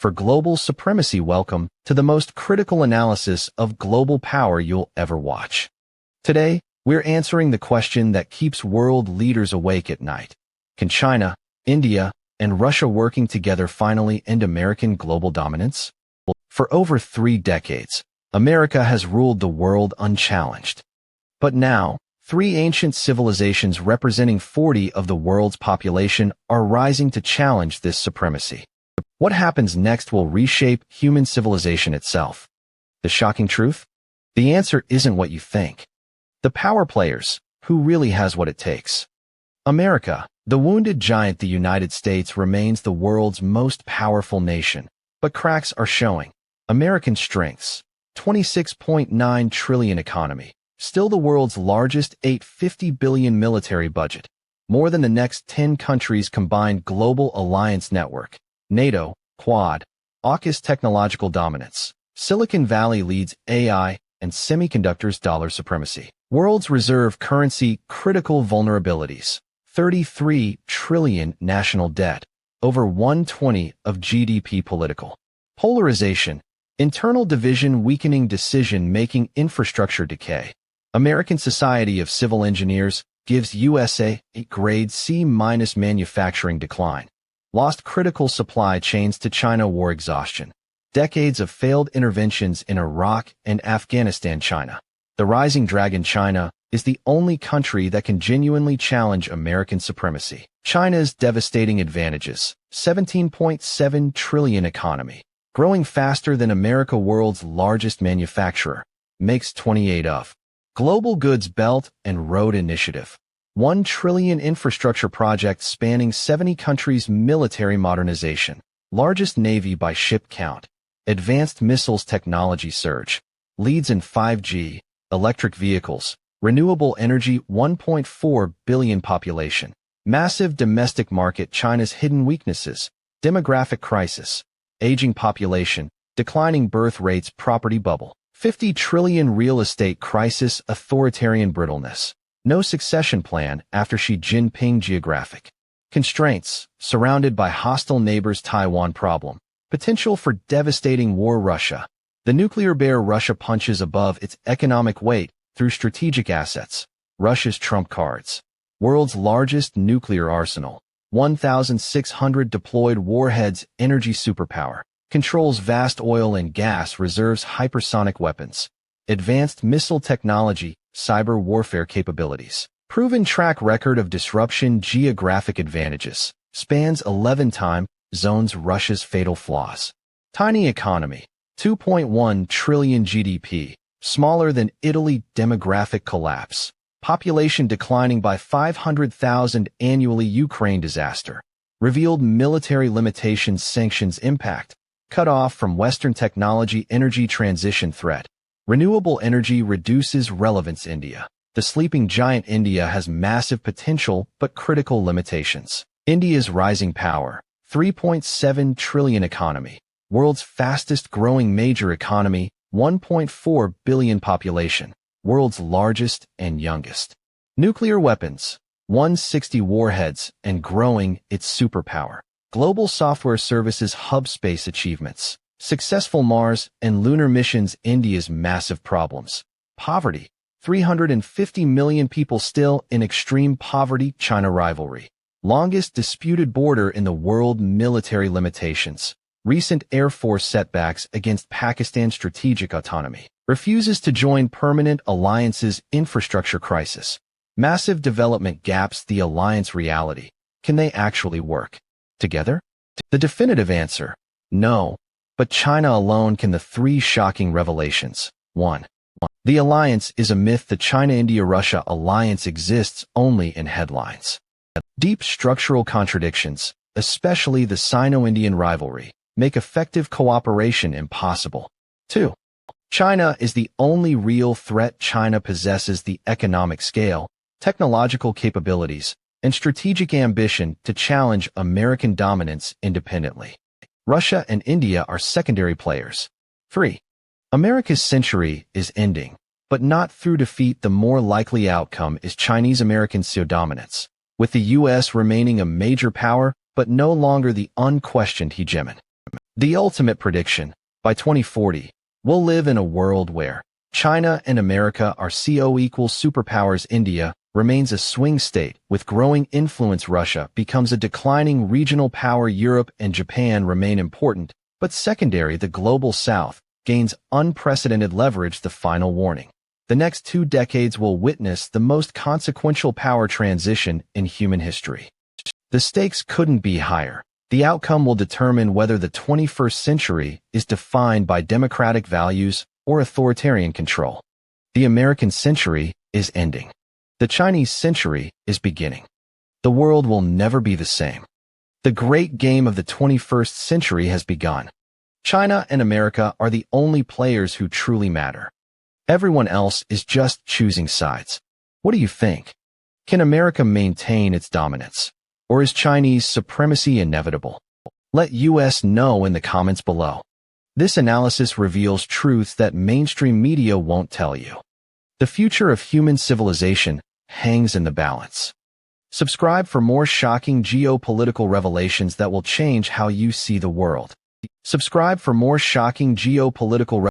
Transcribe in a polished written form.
For global supremacy, welcome to the most critical analysis of global power you'll ever watch. Today, we're answering the question that keeps world leaders awake at night. Can China, India, and Russia working together finally end American global dominance? For over 3 decades, America has ruled the world unchallenged. But now, 3 ancient civilizations representing 40 of the world's population are rising to challenge this supremacy. What happens next will reshape human civilization itself. The shocking truth? The answer isn't what you think. The power players, who really has what it takes? America, the wounded giant. The United States remains the world's most powerful nation, but cracks are showing. American strengths: $26.9 trillion economy, still the world's largest $850 billion military budget, more than the next 10 countries' combined global alliance network. NATO, Quad, AUKUS technological dominance. Silicon Valley leads AI and semiconductors. Dollar supremacy. World's reserve currency. Critical vulnerabilities. $33 trillion national debt. Over 120 of GDP. Political polarization. Internal division weakening decision-making. Infrastructure decay. American Society of Civil Engineers gives USA a grade C- manufacturing decline. Lost critical supply chains to China. War exhaustion. Decades of failed interventions in Iraq and Afghanistan. China, the rising dragon. China is the only country that can genuinely challenge American supremacy. China's devastating advantages: $17.7 trillion economy, growing faster than America. World's largest manufacturer, makes 28 of. Global Goods Belt and Road Initiative. $1 trillion infrastructure project spanning 70 countries. Military modernization. Largest navy by ship count. Advanced missiles technology surge. Leads in 5G, electric vehicles, renewable energy. 1.4 billion population. Massive domestic market. China's hidden weaknesses: demographic crisis, aging population, declining birth rates. Property bubble. $50 trillion real estate crisis. Authoritarian brittleness. No succession plan after Xi Jinping. Geographic constraints, surrounded by hostile neighbors. Taiwan problem. Potential for devastating war. Russia, the nuclear bear. Russia punches above its economic weight through strategic assets. Russia's trump cards. World's largest nuclear arsenal. 1,600 deployed warheads. Energy superpower. Controls vast oil and gas reserves. Hypersonic weapons. Advanced missile technology. Cyber warfare capabilities. Proven track record of disruption. Geographic advantages. Spans 11 time zones. Russia's fatal flaws. Tiny economy. 2.1 trillion GDP. Smaller than Italy. Demographic collapse. Population declining by 500,000 annually. Ukraine disaster. Revealed military limitations. Sanctions impact. Cut off from Western technology. Energy transition threat. Renewable energy reduces relevance. India, the sleeping giant. India has massive potential but critical limitations. India's rising power. $3.7 trillion economy. World's fastest growing major economy. 1.4 billion population. World's largest and youngest. Nuclear weapons. 160 warheads and growing. Its superpower. Global software services hub. Space achievements. Successful Mars and lunar missions. India's massive problems. Poverty. 350 million people still in extreme poverty. China rivalry. Longest disputed border in the world. Military limitations. Recent Air Force setbacks against Pakistan. Strategic autonomy. Refuses to join permanent alliances. Infrastructure crisis. Massive development gaps. The alliance reality. Can they actually work together? The definitive answer: no. But China alone can. The 3 shocking revelations. 1. The alliance is a myth. The China-India-Russia alliance exists only in headlines. Deep structural contradictions, especially the Sino-Indian rivalry, make effective cooperation impossible. 2. China is the only real threat. China possesses the economic scale, technological capabilities, and strategic ambition to challenge American dominance independently. Russia and India are secondary players. 3. America's century is ending, but not through defeat. The more likely outcome is Chinese-American dominance, with the U.S. remaining a major power, but no longer the unquestioned hegemon. The ultimate prediction: by 2040, we'll live in a world where China and America are co-equal superpowers. India remains a swing state with growing influence. Russia becomes a declining regional power. Europe and Japan remain important, but secondary. The global south gains unprecedented leverage. The final warning: the next 2 decades will witness the most consequential power transition in human history. The stakes couldn't be higher. The outcome will determine whether the 21st century is defined by democratic values or authoritarian control. The American century is ending. The Chinese century is beginning. The world will never be the same. The great game of the 21st century has begun. China and America are the only players who truly matter. Everyone else is just choosing sides. What do you think? Can America maintain its dominance? Or is Chinese supremacy inevitable? Let us know in the comments below. This analysis reveals truths that mainstream media won't tell you. The future of human civilization hangs in the balance. Subscribe for more shocking geopolitical revelations that will change how you see the world. Subscribe for more shocking geopolitical